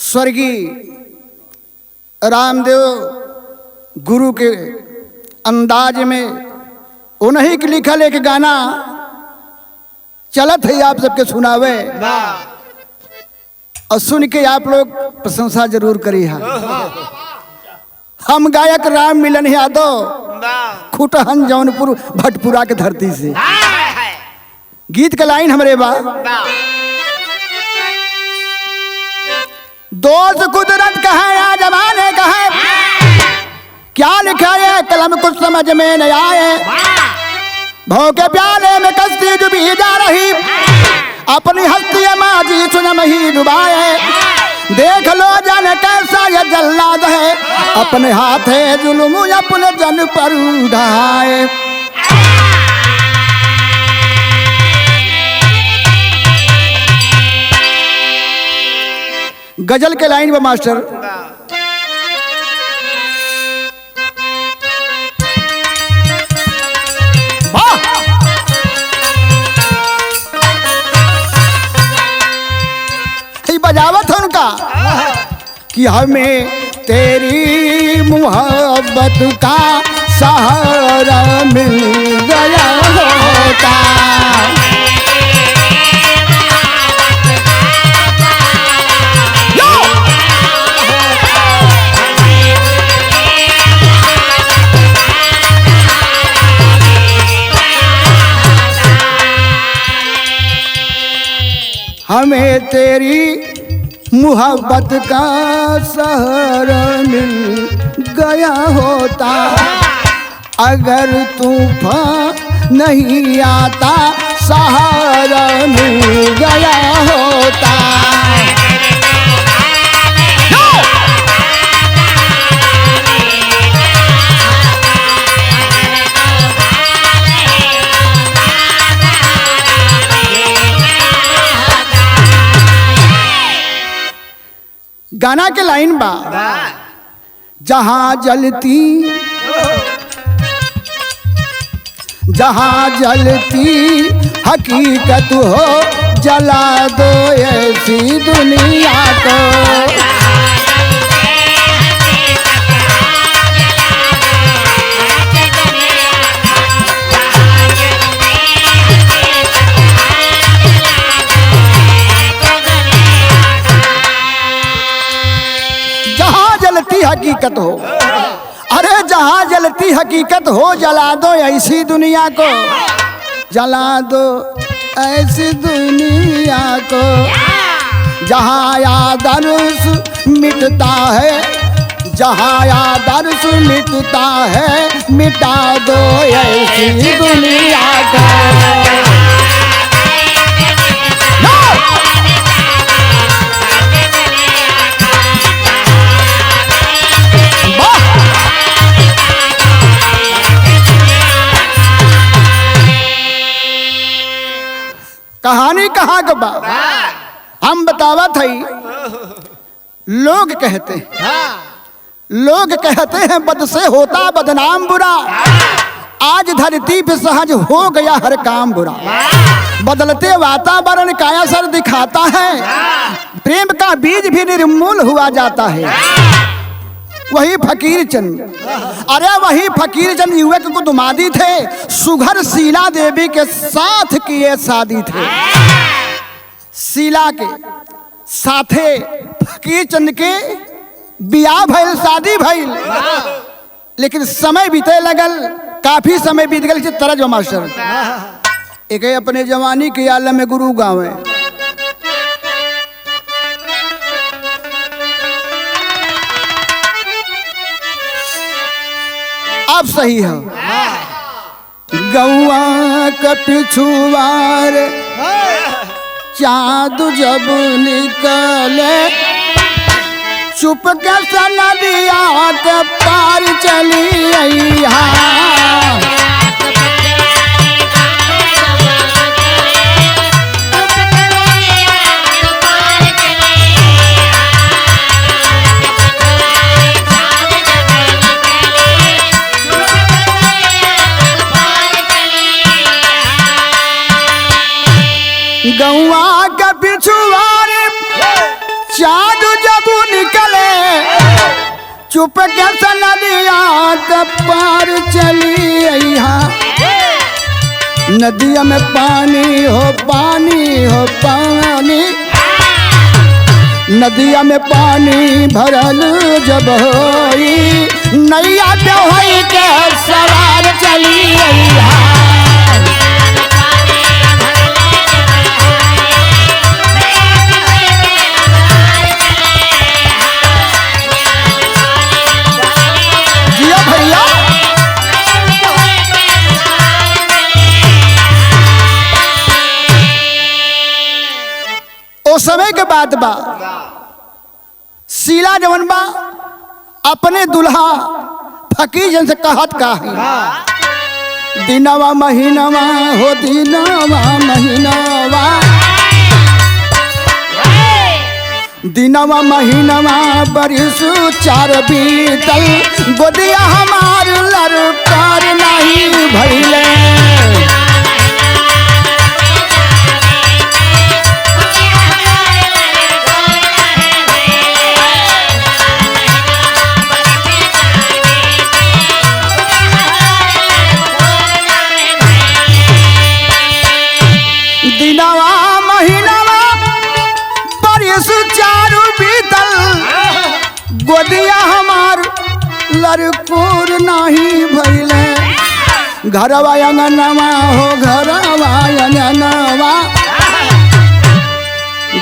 स्वर्गीय रामदेव गुरु के अंदाज में उन्हीं के लिखल एक गाना चलत है, आप सबके सुनावे और सुन के आप लोग प्रशंसा जरूर करी है। हम गायक राम मिलन यादव, खुटहन जौनपुर भटपुरा के धरती से। गीत का लाइन हमारे बा, दोस्त कुदरत का है या जमाने का है, क्या लिखा है कलम कुछ समझ में न आए, भौ के प्याले में कश्ती डूबी जा रही, अपनी हस्ती माजी सुनम ही डुबाए, देख लो जाने कैसा ये जल्लाद है, अपने हाथ है जुल्म अपने जन पर उठाए। गजल के लाइन में मास्टर, बजावत है उनका कि हमें तेरी मोहब्बत का सहारा मिल गया होता, हमें तेरी मोहब्बत का सहारा मिल गया होता, अगर तूफान नहीं आता सहारा मिल गया होता। गाना के लाइन बा, जहां जलती हकीकत हो, जला दो ऐसी दुनिया को, हकीकत हो, अरे जहां जलती हकीकत हो, जला दो ऐसी दुनिया को, जला दो ऐसी दुनिया को, जहां आदर्श मिटता है, जहां आदर्श मिटता है, मिटा दो ऐसी दुनिया को। कहानी कहाँ का बा हम बतावत हई, लोग कहते हैं बद से होता बदनाम बुरा, आज धरती पे सहज हो गया हर काम बुरा, बदलते वातावरण का असर दिखाता है, प्रेम का बीज भी निर्मूल हुआ जाता है। वही फकीर चंद, अरे वही फकीर चंद युवक को दुमादी थे, सुघर शीला देवी के साथ किए शादी थे, शीला के साथे फकीर चंद के बियाह भइल, शादी भइल, लेकिन समय बीते लगल, काफी समय बीत गल। तरज मास्टर एक अपने जवानी के आलम में गुरु गाँव आप सही है, गौआ का पिछुआर चाँद जब निकले, चुप के नदिया के पार चली अइहा, गौआ के पिछुआर चाँद जब चुप के नदिया के पार चली यहाँ, नदिया में पानी हो पानी, नदिया में पानी भरल जब होई, नैया पे होई के सवार चली यहाँ। समय के बाद बा शीला जवन बा अपने दुल्हा फकीर जन से कहत का है, दिनवा महीनवा हो दिनवा महीनवा, दिनवा महीनवा बरिस 4 बीतल, गोदिया हमार लड़कार नहीं भइले। दिनवा महीनवा बरिस 4 बीतल, गोदिया हमार लड़कोर नहीं भइले। घरवा अंगनवा हो घरवा अंगनवा,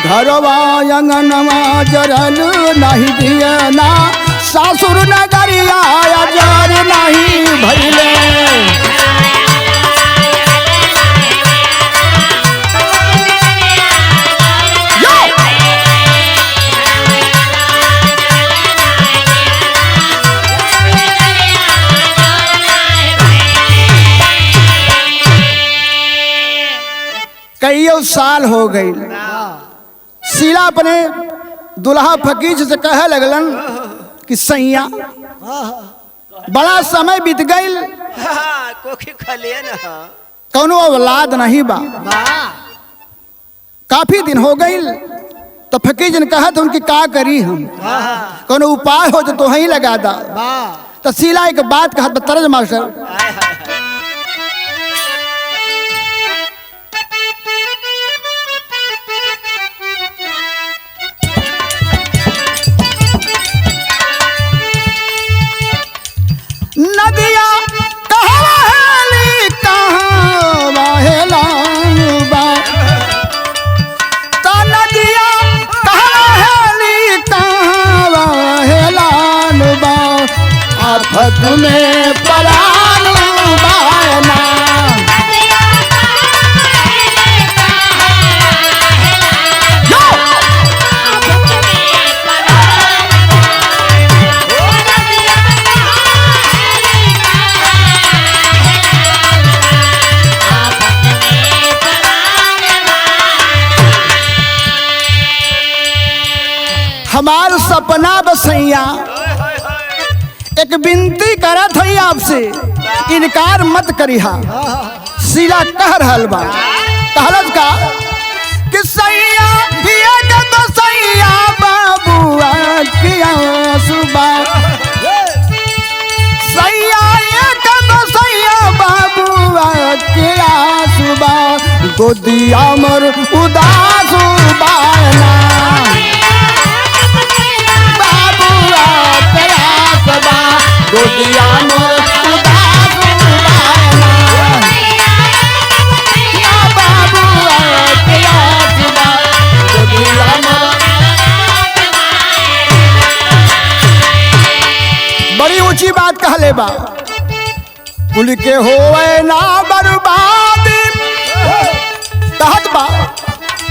घरवा अंगनवा जरल नहीं दियना, सासुर नगरिया जर नहीं भइले। कई साल हो गई, शीला अपने दुल्हा फकीर से कहे लगलन कि सैया बड़ा समय बीत गई, कौनो औलाद नहीं बा, काफी दिन हो गई। तो फकीर जी ने कहा तो उनकी का करी हम, कौनो उपाय हो तो ही लगा दा। तो शीला एक बात कहा तरज मास्टर, नदिया कहाँ हेली कहाँ बहेलान बा, तो नदिया कहाँ हेली कहाँ बहेलान बा, आफत में परान बाना। हमार सपना बसैया एक विनती करत है आपसे, इनकार मत करिहा। शीला कह रहल बा, कहलत का कि सैया ये के बसैया बाबुआ किया सुबह, सैया ये के बसैया बाबुआ किया सुबह, गोदिया मर उदास बाना, गोदिया मोर उदास बाना, या बाबुआ प्यास बा, गोदिया मोर। बड़ी ऊंची बात कहले बा, कुल के होए ना बर्बादी, कहत बा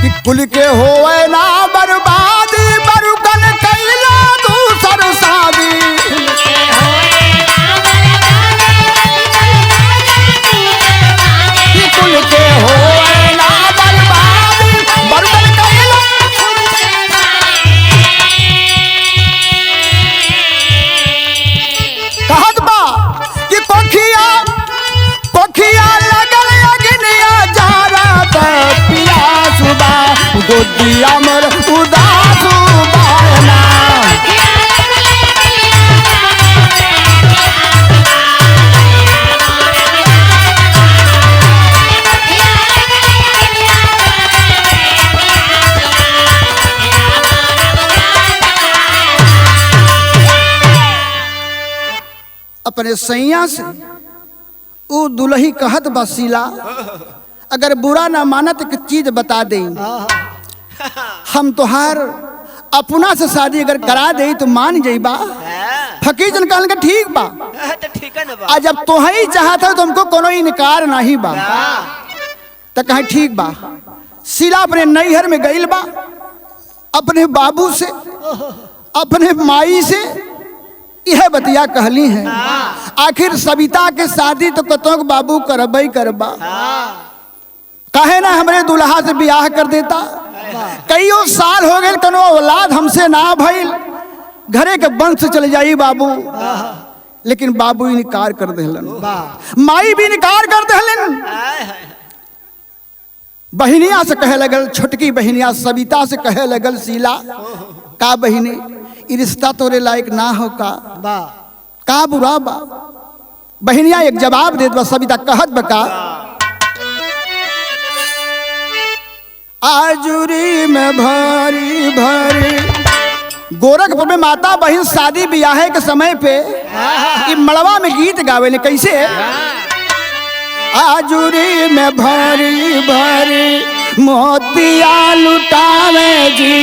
कि कुल के होए ना बर्बादी, बरुकन कैला दूसर शादी, कुल के होए ना बर्बादी, बरुकन कैला। कहत बा कि कोखिया कोखिया लगल अग्निया जारा पिया सुबा, गोदिया मर उदास बाना, अपने सैया से ऊ दुल्ही कहत बसीला अगर बुरा ना मानत एक चीज बता दे, हम तोहार अपना से शादी अगर करा दे तो मान जाइबा। फकीर जन कहल के ठीक बा, तो ठीक है ना बा। आज जब तो ही चाहत है तो हमको कोनो इनकार नहीं बा। तो कहे ठीक बा। शीला अपने नैहर में गईल बा, अपने बाबू से अपने माई से यह बतिया कहली है। आखिर सविता के शादी तो कतों बाबू करबई करबा, कहे ना हमरे दुल्हा से ब्याह कर देता। कईयों साल हो गए कनो औलाद हमसे ना भइल, घरे के वंश चले जाई बाबू। लेकिन बाबू इनकार कर देलन, माई भी इनकार कर देलन। बहनिया से कहे लगल, छोटकी बहनिया सविता से कहे लगल शीला का बहिनी ई रिश्ता तोरे लायक ना हो का बुरा बा। बहनिया एक जवाब देत बा, सविता कहत बका आजुरी में भरी भरी। गोरखपुर में माता बहन शादी ब्याह के समय पे ई मड़वा में गीत गावेले कैसे, आजुरी में भरी भरी मोतिया लुटावे जी,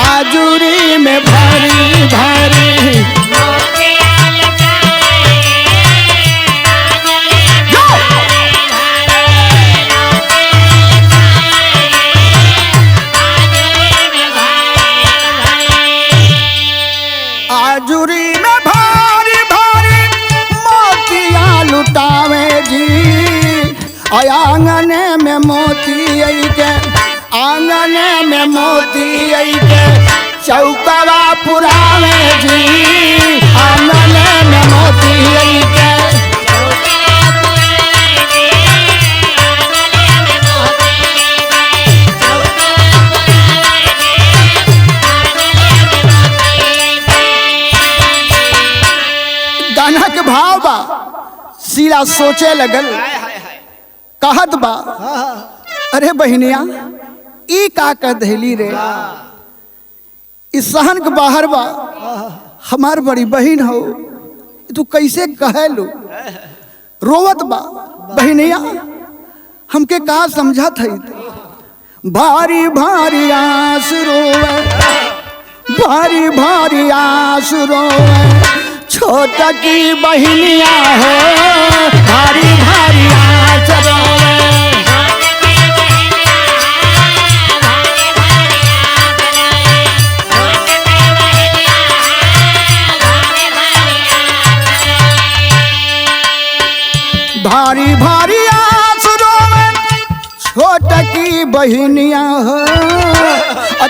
आजुरी में भरी भरी आजुरी में भारी भारी मोतिया लुटावे जी, आंगने में मोती आई के, आंगने में मोती आई के चौकवा पुरावे जी, आंगने में मोती आई के। गाना के भाव बा, शीला सोचे लगल कहत बा अरे बहनिया ई का कह दहली रे, इस सहन के बाहर बा हमार बड़ी बहन हो, तू कैसे कहे लो। रोवत बा बहनिया हमके का समझत है, भारी भारी आंस रोवे, भारी भारी आंस रोवे छोटा की बहनिया हो, भारी भारी आंस रोवे। भारी भारी आंस रोवे छोटा की बहनिया हो,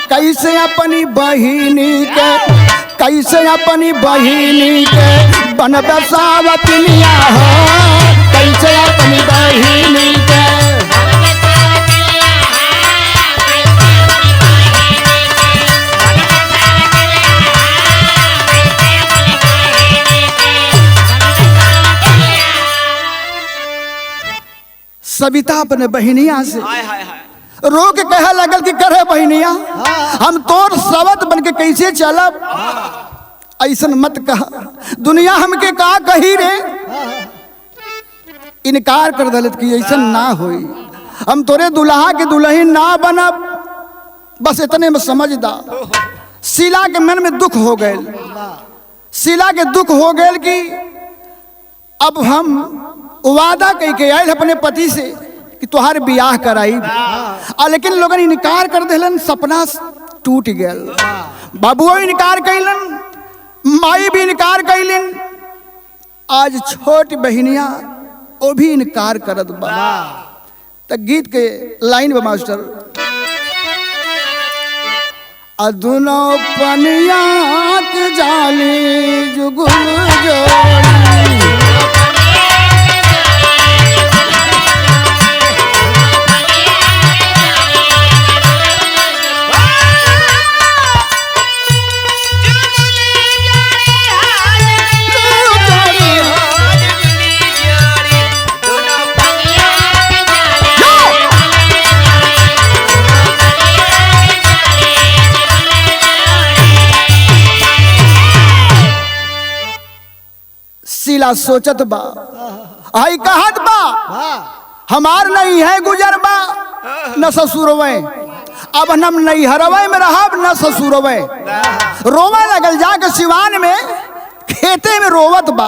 कैसे अपनी बहिनी के, कैसे अपनी बहिनी के बन बसावतिनिया हो, कैसे अपनी बहिनी के। सविता अपने बहनिया से रो के कहे लगल कि करे बहनिया हम तोर सवत बन के कैसे चलब, ऐसन मत कह, दुनिया हमके का कही रे। इनकार कर दलत कि ऐसन ना होई, हम तोरे दुल्हा के दुल्हन ना बनब, बस इतने में समझदा। शीला के मन में दुख हो गए, शीला के दुख हो गए कि अब हम वादा कह के आयल अपने पति से कि तुहार ब्याह कराई, लेकिन लोगन इनकार कर दिलन, सपना टूट गया। बाबुओ इनकार कैलन, माई भी इनकार कैलन, आज छोटी बहनिया वो भी इनकार करत बा। तो गीत के लाइन बा मास्टर, अदुनो पनिया के जाली जुगुल जोड़ी, शीला सोचत बा आई कहत बा हमार नहीं है गुजर बा न ससुरवे अब हम नहीं हरवे में रहब न ससुरवे रोवे लगल जाके सिवान में खेते में रोवत बा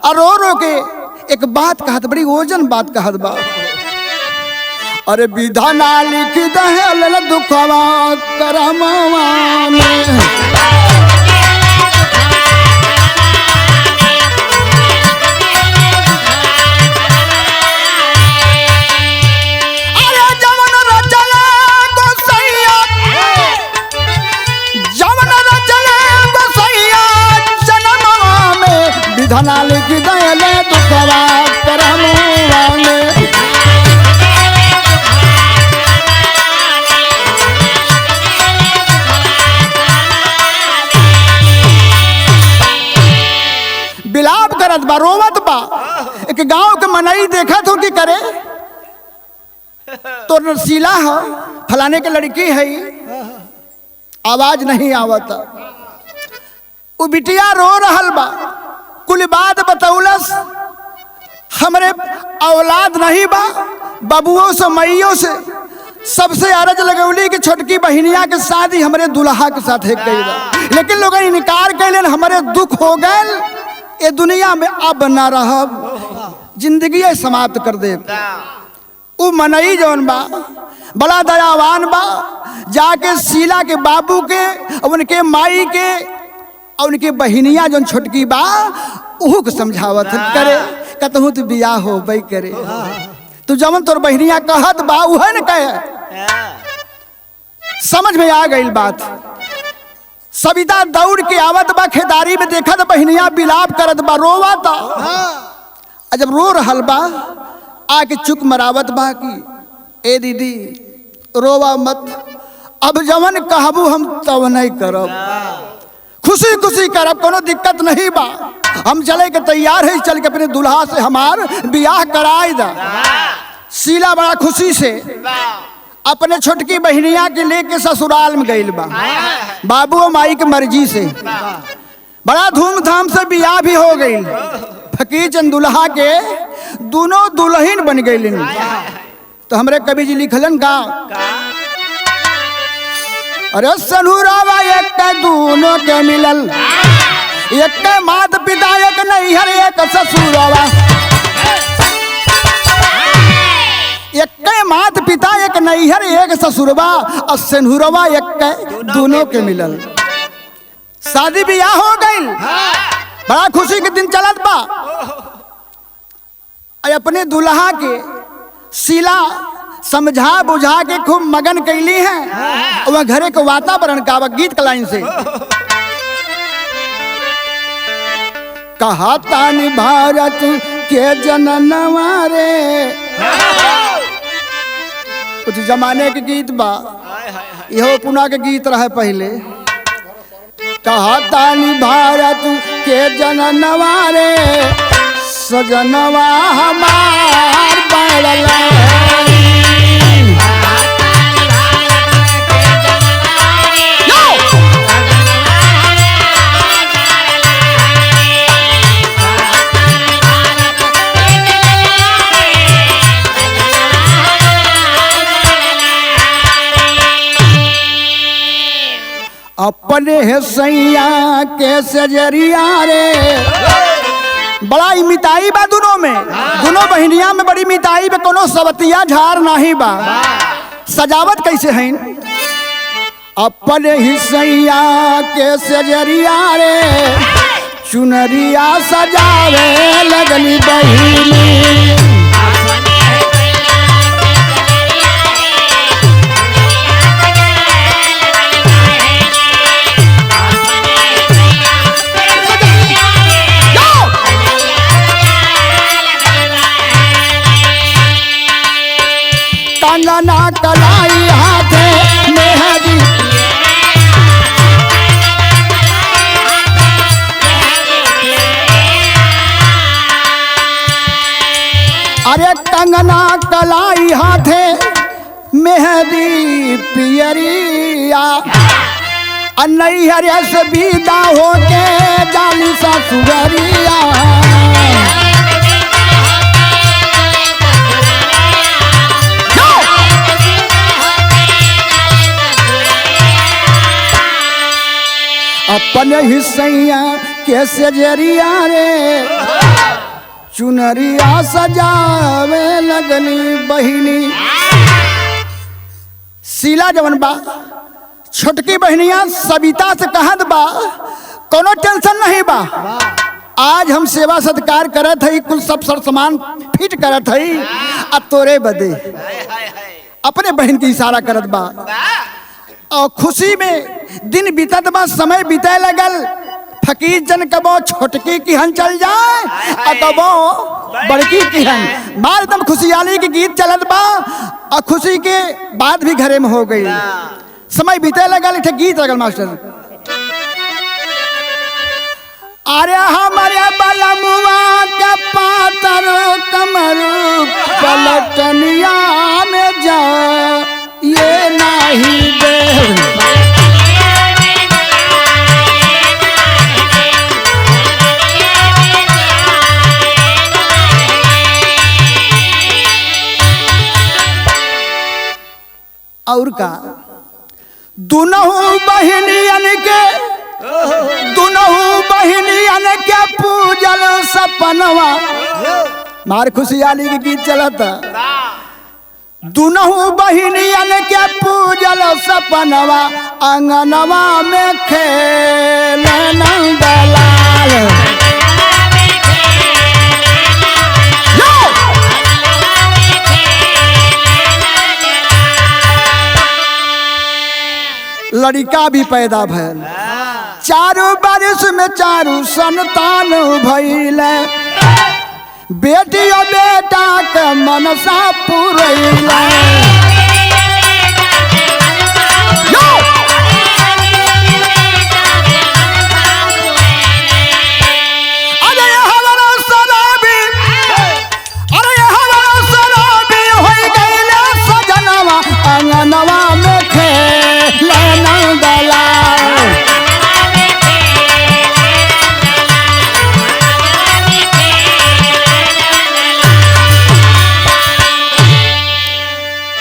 और रो रो के एक बात कहत बड़ी ओजन बात कहत बा अरे विधाना लिख दे दुखवा करमवा में धना लिख दे दुखवा करमवा में बिलाप करत बा रोवत बा एक गांव के मनई देखत हो कि करे तो शीला है फलाने के लड़की है आवाज नहीं आवत वो बिटिया रो रहल बा कुल बात बतौलस हमरे औलाद नहीं बा बबुओं से मैयों से सबसे अरज लगौली कि छोटकी बहनिया के शादी हमरे दुल्हा के साथ एक गई बा लेकिन लोग इनकार कैलन हमरे दुख हो गए ये दुनिया में अब न रहब जिंदगी समाप्त कर दे उ मनई जौन बा बड़ा दयावान बा जाके शीला के बाबू के उनके माई के और उनके बहनिया जो छोटकी बा उहू को समझावत करे कहतहूँ तू बियाह हो बई करे तू जमन तोर बहनिया कहत बा उहे न कहे समझ में आ गई बात सविता दौड़ के आवत बा खेदारी में देखत बहनिया बिलाप करत बा रोवाता जब रो रहल बा आके चुक मरावत बा कि ए दीदी रोवा मत अब जवन कहबू हम तब नहीं करब खुशी खुशी करब कोनो दिक्कत नहीं बा हम चले के तैयार है चल के अपने दुल्हा से हमार बियाह कराई दा शीला बड़ा खुशी से अपने छोटकी बहनिया के लेके ससुराल में गइल बा बाबू और माई के मर्जी से बड़ा धूमधाम से बियाह भी हो गई फकीर चंद दुल्हा के दोनों दुल्हन बन गई तो हमरे कवि जी लिखलन गा अरे सनुरावा एक दोनों के मिलल एक मात पिता एक नैहर एक ससुरवा एक मात पिता एक नैहर एक ससुरवा और सनुरवा एक दोनों के मिलल शादी बियाह हो गई बड़ा खुशी के दिन चलत बा अपने दुल्हा के शीला समझा बुझा के खूब मगन कैली है वह घरे के वातावरण का गीत का लाइन से कहा तानी भारत के जननवा रे कुछ जमाने के गीत बा यहो पुना के गीत रहे पहले कहा तानी भारत के जननवा रे सजनवा हमार बड़ला अपने है सैया के सजरिया रे बड़ा ही मिताई बा दोनों में दोनों बहनिया में बड़ी मिताई बा कोनो सवतिया झार नहीं बा सजावट कैसे है अपने ही सैया के सजरिया रे चुनरिया सजावे लगली बहिनी कंगना कलाई हाथे मेहंदी अरे कंगना कलाई हाथे मेहंदी पियरिया नैहर से विदा होके जाली ससुरिया यही सैया कैसे जरिया रे चुनरिया सजावे लगनी बहिनी। शीला जवन बा छोटकी बहनिया सविता से कहत बा कोनो टेंशन नहीं बा, आज हम सेवा सत्कार करत हई, कुल सब सर सामान फिट करत हई, अब तोरे बदे अपने बहन की इशारा करत बा और खुशी में दिन बीतत बा, समय बीते लगल। फकीर जन कबो छोटकी की हन चल जाए और कबो बड़की की हन, मार एकदम खुशहाली के गीत चलत बा और खुशी के बाद भी घरे में हो गई। समय बीते लगल, एक गीत लगल मास्टर, अरे हमारे बलमुआ के पातर कमर पलटनिया में जा ये नहीं दे। और का दुनहु बहनियन के के पूजल सपनवा, मार खुशहाली के गीत चलत। दुनहु बहनियन के पूजल सपनवा अंगनवा में खेल नंदलाल। लड़का भी पैदा भैल, चारों बारिश में चारों संतान भइल, बेटी और बेटा के मनसा पुरैल। अंगनवा में खेल नंदलाल।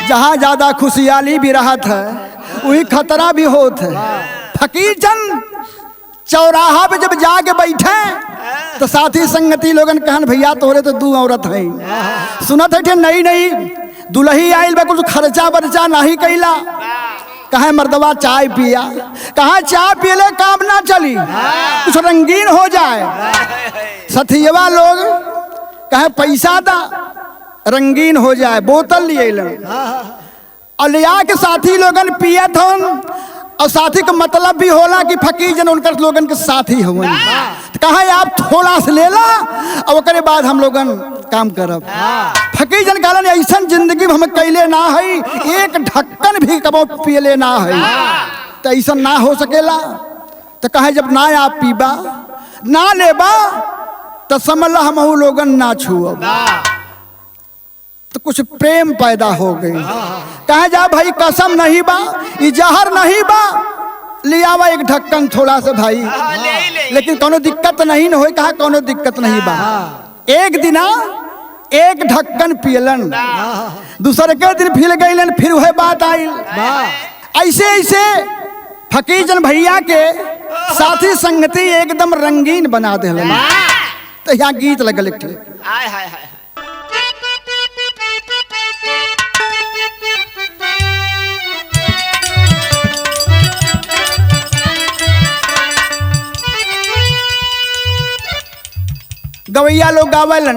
जहाँ ज्यादा खुशहाली भी रहत है वही खतरा भी होत है। फकीर चंद चौराहा पे जब जाके बैठे तो साथी संगति लोगन कहन भैया तोरे तो दू औरत है, सुनत है नई नई दुल्ही आइल बा, कुछ खर्चा बर्चा नहीं कैला, कहे मर्दवा चाय पिया, कहा चाय पियले काम ना चली, कुछ रंगीन हो जाए। सथियवा लोग कहे पैसा दा रंगीन हो जाए, बोतल लिए और लिया के साथी लोगन पियत हन, और साथी का मतलब भी होला कि फकीर जन उनकर लोगन के साथी हो, तो कहा आप थोड़ा से ले ला और उसके बाद हम लोगन काम करब। फकीर जन कहलन ऐसा जिंदगी हम कैले ना है, एक ढक्कन भी कबो पियले ना है, तो ऐसा ना हो सकेला। तो कहे जब ना आप पीबा ना लेबा तो समझ ला हम लोगन ना छुअब। तो कुछ प्रेम पैदा हो गई, कहे जा भाई कसम नहीं बा, ये जहर नहीं बा, लियावा एक ढक्कन थोड़ा सा भाई, लेकिन कोनो दिक्कत नहीं हो, कहा कोनो दिक्कत नहीं बा। एक दिना एक ढक्कन पियलन, दूसरे के दिन फिर गईलन, फिर वह बात आई। ऐसे ऐसे फकीर जन भैया के साथी संगति एकदम रंगीन बना दे। तो यहाँ गीत लगल एक गवैया लोग गावलन,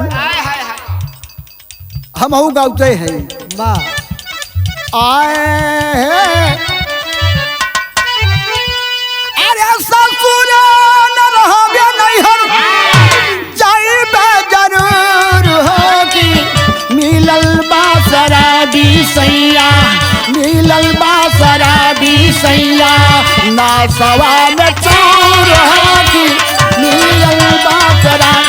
हम गाते हैं आए अरे ससुर न रहबे नैहर जाइबे जरूर होगी, मिलल बा शराबी सैया, मिलल बा शराबी सैया, ना सवा में चूर होगी, मिलल बा शराबी।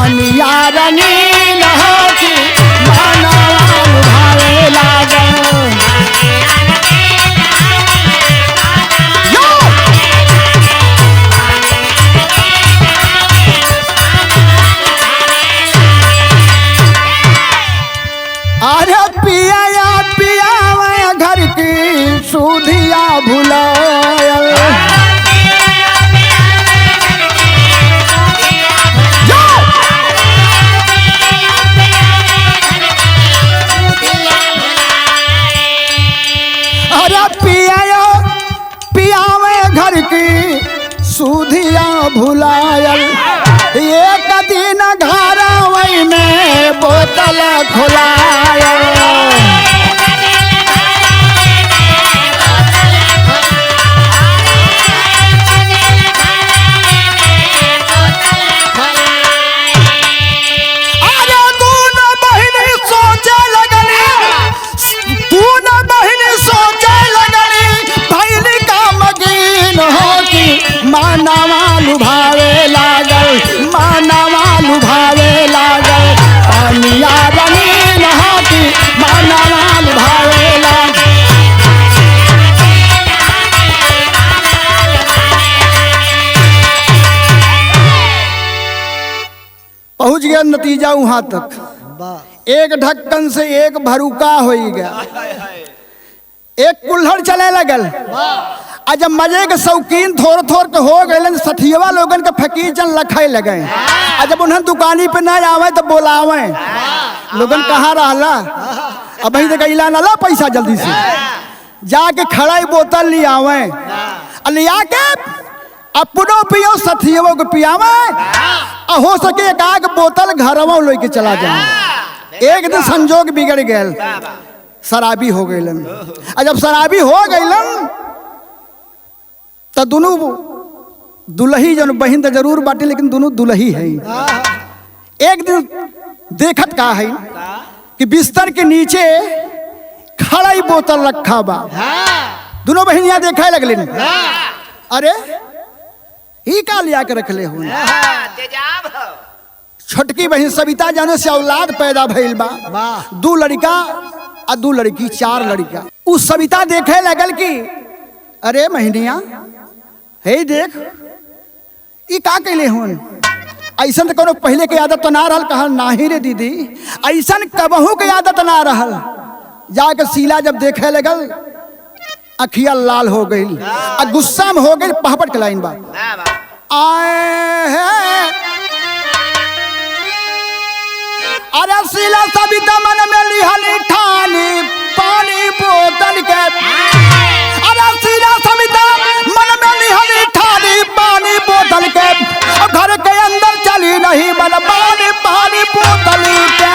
पानिया रंगीन हो कि मनवा लुभावे लागल। अरे पिया पिया घर की सुधिया भुलायल। अरे पिया पियावे घर की सुधिया भुलायल। एक दिन घरवई में बोतल खुलायल। मानवा लुभावे लागल, मानवा लुभावे लागल। पानिया रंगीन हो कि मानवा लुभावे लागल। पहुंच गया नतीजा वहां तक। एक ढक्कन से एक भरूका हो गया, एक कुल्हड़ चले लगल। आ जब मजे के शौकीन थोड़ थोड़ के हो गए सठियवा लोगन के फकीर चल लखाए लगे। आ जब उन्हें दुकानी पे ना आवे तो बोलावे लोगन कहाँ रहला, अब वही गईला ना ला पैसा जल्दी से जाके खड़ा बोतल ले आवे, लिया के अपनो पियो सठियवो को पियावे। हो सके एक आग बोतल घरवा लेके चला जाए। एक दिन संजोग बिगड़ गए, शराबी हो गए। जब शराबी हो गए तो दोनों दुल्ही जन बहिन तो जरूर बाटे, लेकिन दोनों दुल्ही है। एक दिन देखत का है कि बिस्तर के नीचे खड़ा ही बोतल रखा बा। दोनों बहनियां देखे लगले, अरे ही का लिया के रख ले हो। छोटकी बहन सविता जाने से औलाद पैदा भइल बा, 2 लड़का और 2 लड़की, 4 लड़का। उस सविता देखे लगल कि अरे महनिया हे देख ई का कैले होन। ऐसा तो कोनो पहले के आदत तो ना रहल। कहल नाही रे दीदी, ऐसा कबहू के आदत ना रहल। जाके शीला जब देखे लगल अखिया लाल हो गई, गुस्सा में हो गई। पहपट के लाइन बा आए है। अरे शीला सविता मन में लिहली ठानी पानी बोतल के। अरे शीला सविता मन में लिहली ठानी पानी बोतल के। घर के अंदर चली नहीं मन पानी पानी बोतल के।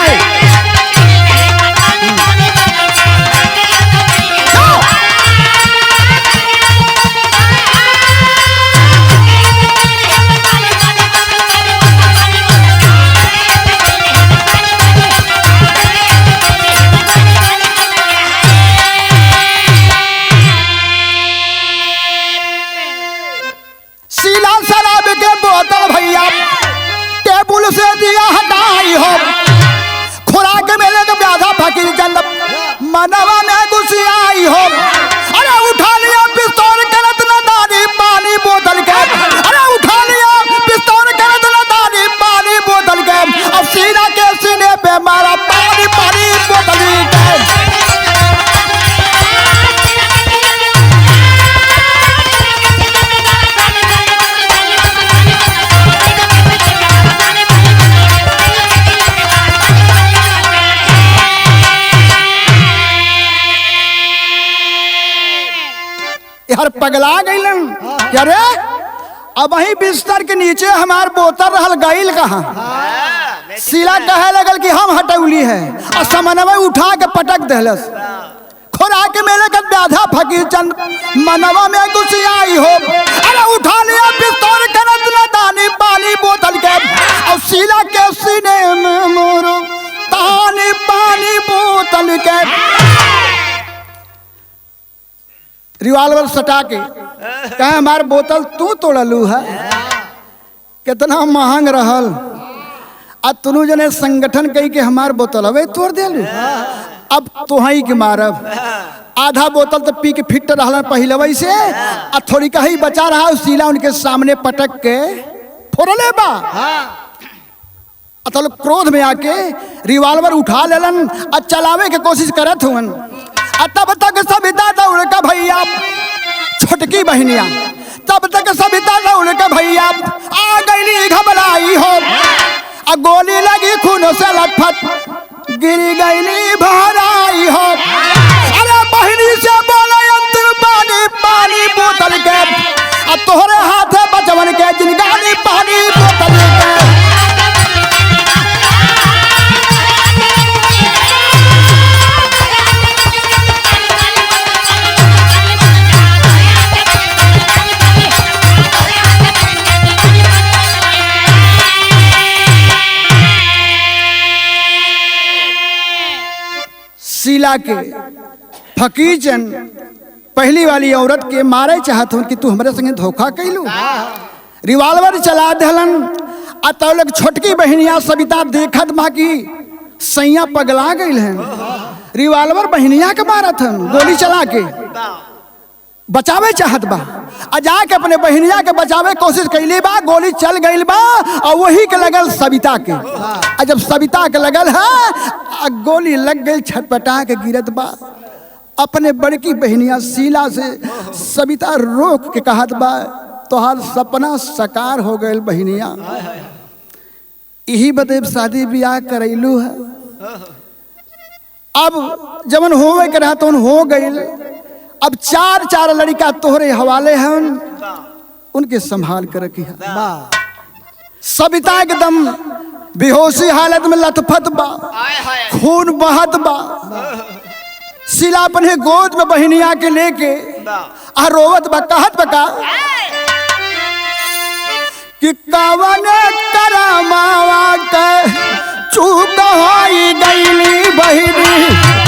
भैया टेबुल से दिया हटाई हो, खुराक मेले का ब्याधा फकीर चंद मनवा में घुसी आई हो। अरे उठा लिया पिस्तौल के रत्न दानी पानी बोतल के। अरे उठा लिया पिस्तौल के रत्न दानी पानी बोतल के। अब सीना के सीने पे मारा पानी पानी बोतल के। यार पगला गई। अरे अब वही बिस्तर के नीचे हमार बोतल रहल गईल कहाँ। शीला कहे लगल कि हम हटौली है और समनवा उठा के पटक दहलस। खुराक मेले का ब्याधा फकीर चंद मनवा में घुसी आई हो। अरे उठा लिया पिस्तौल के रत्न दानी पानी बोतल के। और शीला के सीने में मोरो तानी पानी बोतल के। रिवाल्वर सटा के कहे हमार बोतल तू तोड़लू है, कितना महंग रहल। अब तुनु जने संगठन कही के हमार बोतल हवे तोड़ देलू। अब तोहई के मारब। आधा बोतल तो पी के फिट रहलन पहिलवई से, आ थोड़ी कहीं बचा रहा उसीला उनके सामने पटक के फोड़ले बा। अतल क्रोध में आके रिवाल्वर उठा लेलन आ चलावे के कोशिश करत हुन। तब तक सविता दौड़ का भैया छोटकी बहनिया, तब तक सविता दौड़ का भैया आ गई घबराई हो। आ गोली लगी खून से लटपट गिरी गई भराई हो। अरे बहनी से बोले अंतर पानी पानी बोतल के, आ तोहरे हाथे बचवन के जिनगानी पानी बोतल के। शीला के फकीरचंद पहली वाली औरत के मारे चाहत हूं कि तू हमारे संगे धोखा कैलू। रिवाल्वर चला दहलन। आ तो लोग छोटकी बहनिया सविता देखत बा कि सैया पगला गई है। रिवाल्वर बहनिया के मारत हन, गोली चला के बचावे चाहत बा। आ जाके अपने बहनिया के बचावे कोशिश कैली बा, गोली चल गई बा और वही के लगल सविता के। आ जब सविता के लगल है गोली लग गई, छटपटा के गिरत बा। अपने बड़की बहनिया शीला से सविता रोक के कहत बा, तोहार सपना साकार हो गए बहनिया, यही बदे शादी ब्याह करैलू है। अब जवन होवे के रहा तो हो गई। अब चार चार लड़का तोहरे हवाले हैं, उनके संभाल कर रखी है। सविता एकदम बेहोशी हालत में लथपथ बा, खून बहत बा। शीला अपने गोद में बहनिया के लेके आ रोवत बा, कहत बका कि कवन करमावा के चूक होई गईली बहनी।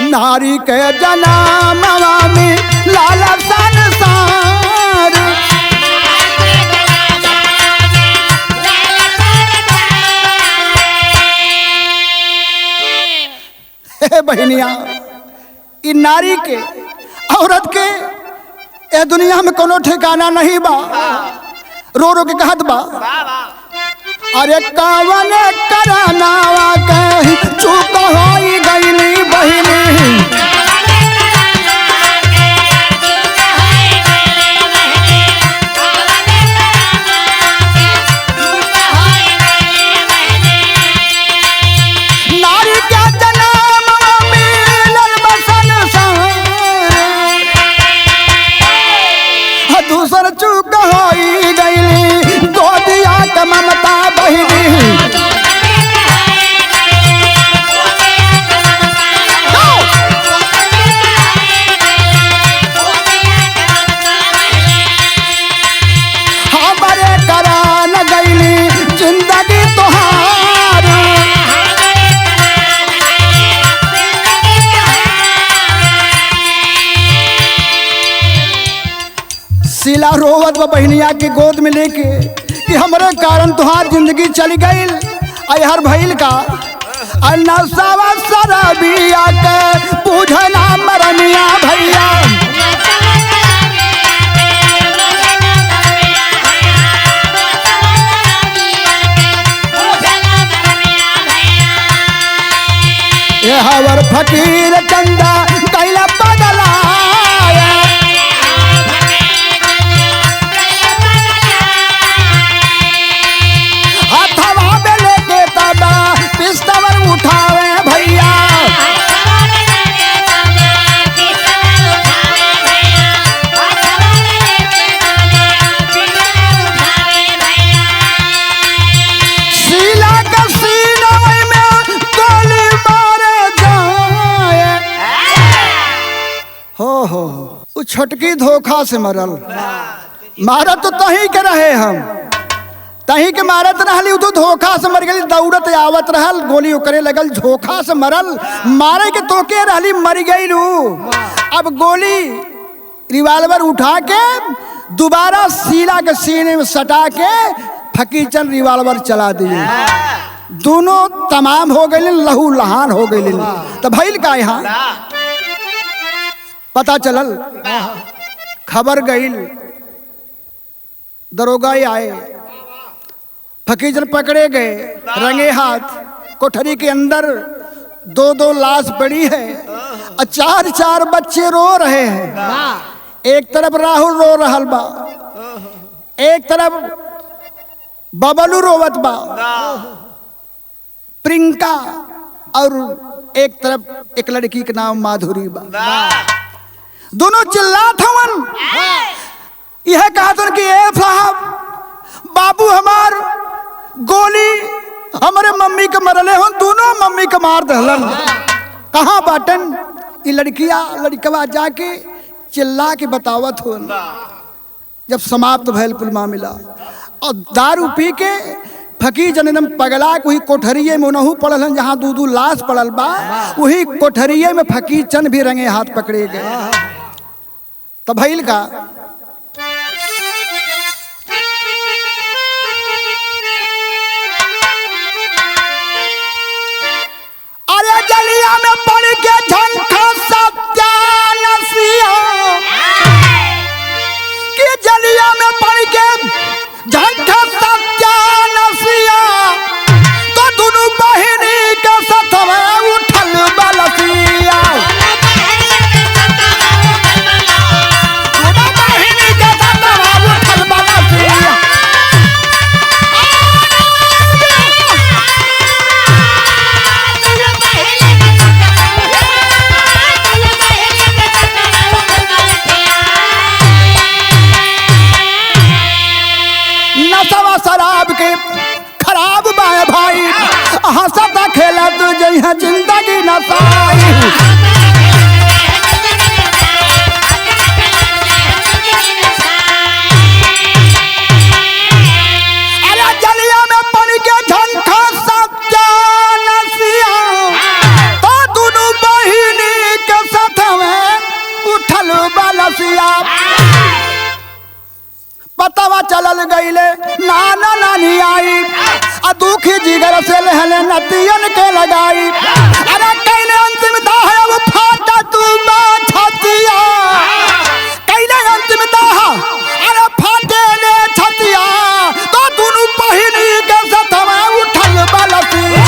नारी के जन्मवा में लाल संसार, हे बहनिया, इ नारी के औरत के ए दुनिया में कोनो ठिकाना नहीं बा। रो रो के कहत बा, अरे कवन करनावा के चूक होई गईली बहिनी। नारी के जन्म मिलल बसन दूसर चूक होई गईली गोदिया के ममता बहिनी। हमारे करान गईली जिंदगी तोहार, शीला रोवत व बहनिया की गोद में लेके कि हमारे कारण तुहार जिंदगी चली गई। हर भइल का नशवा शराबिया के पूछना मरनिया भैया। ये हवर फकीर चंदा कैला पगला, उठावे भैया। शीला का सीना में गोली मारे जाए। हो वो छोटकी धोखा से मरल, मारा तो तही के रहे हम। तही के मारत रहली तो धोखा से मर गई, दौड़त आवत रहल, गोली ओकरे लगल, धोखा से मरल, मारे के तोके रहली मर गई रू। अब गोली रिवाल्वर उठा के दोबारा शीला के सीने में सटा के फकीरचंद रिवाल्वर चला दिए। दोनों तमाम हो गए, लहू लहान हो गए। तो भइल का यहाँ पता चलल, खबर गई, दरोगा आए, फकीरचंद पकड़े गए रंगे हाथ। कोठरी के अंदर 2-2 लाश पड़ी है और 4-4 बच्चे रो रहे हैं। एक तरफ राहुल रो रहल बा, एक तरफ बबलू रोवत बा, प्रियंका, और एक तरफ एक लड़की के नाम माधुरी बा। दोनों चिल्लात हवन, यह कहतन कि ए साहब बाबू हमार गोली हमारे मम्मी के मरले हो, दोनों मम्मी के मार दहलन। कहाँ बाटन ये लड़कवा जाके चिल्ला के बतावत हो। जब समाप्त भैल कुल मामला और दारू पी के फकीरचंद एकदम पगला के वही कोठरिये में उनहु पड़ल हन जहाँ 2-2 लाश पड़ल बा, वही कोठरिये में फकीरचंद भी रंगे हाथ पकड़े गए। तो भइल का अरे जलिया में पड़ के झंखा सत्यानसिया, कि जलिया में पड़ के झंखा सत्यानसिया, तो दोनों बहिनी के साथ में उठल बलसिया। दोनों बहिनी के साथ में उठल बलसिया। नशवा शराब के खराब बाय भाई, हंसता खेलत जइहा जिंदगी नसाई। अरे जलिया में पड़ के झंखा सत्यानसिया, तो दोनों बहिनी के साथ में उठल बलसिया। पतावा चलल गईले, नाना नानी आई, दुखी जिगर से लहले नतियन के लगाई। अरे कैले अंतिम दाह अब फाटा तू छतिया, कैले अंतिम दाह अरे फाटे ने छतिया, तो दोनों बहिनी के साथ में उठल बलसिया।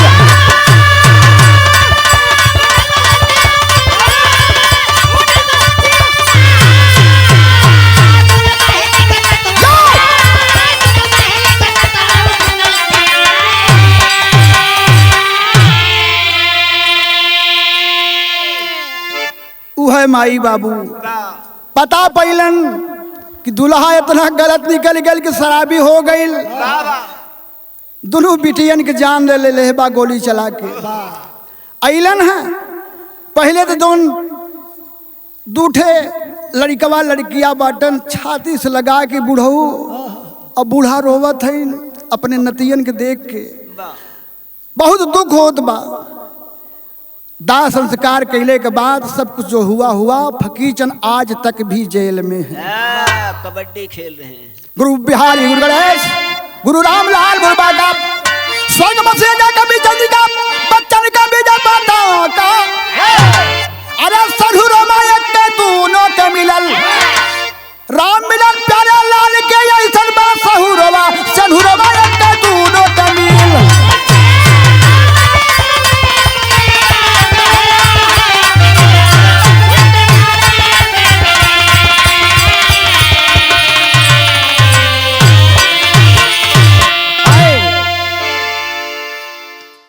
है माई बाबू पता पैलन कि दुल्हा इतना गलत निकल गल कि शराबी हो गई। दोनों बिटियन के जान ले ले बा गोली चला के अलन है। पहले तो दूठे लड़कवा लड़किया बाटन छाती से लगा के बुढ़ऊ, और बूढ़ा रोवत है अपने नतियन के देख के। बहुत दुख होत बा। दाह संस्कार कैले के बाद सब कुछ जो हुआ, फकीरचंद आज तक भी जेल में है। कबड्डी खेल रहे हैं। गुरु बिहारी, गुरु गणेश, गुरु रामलाल, गुरु बाबा स्वर्ग में से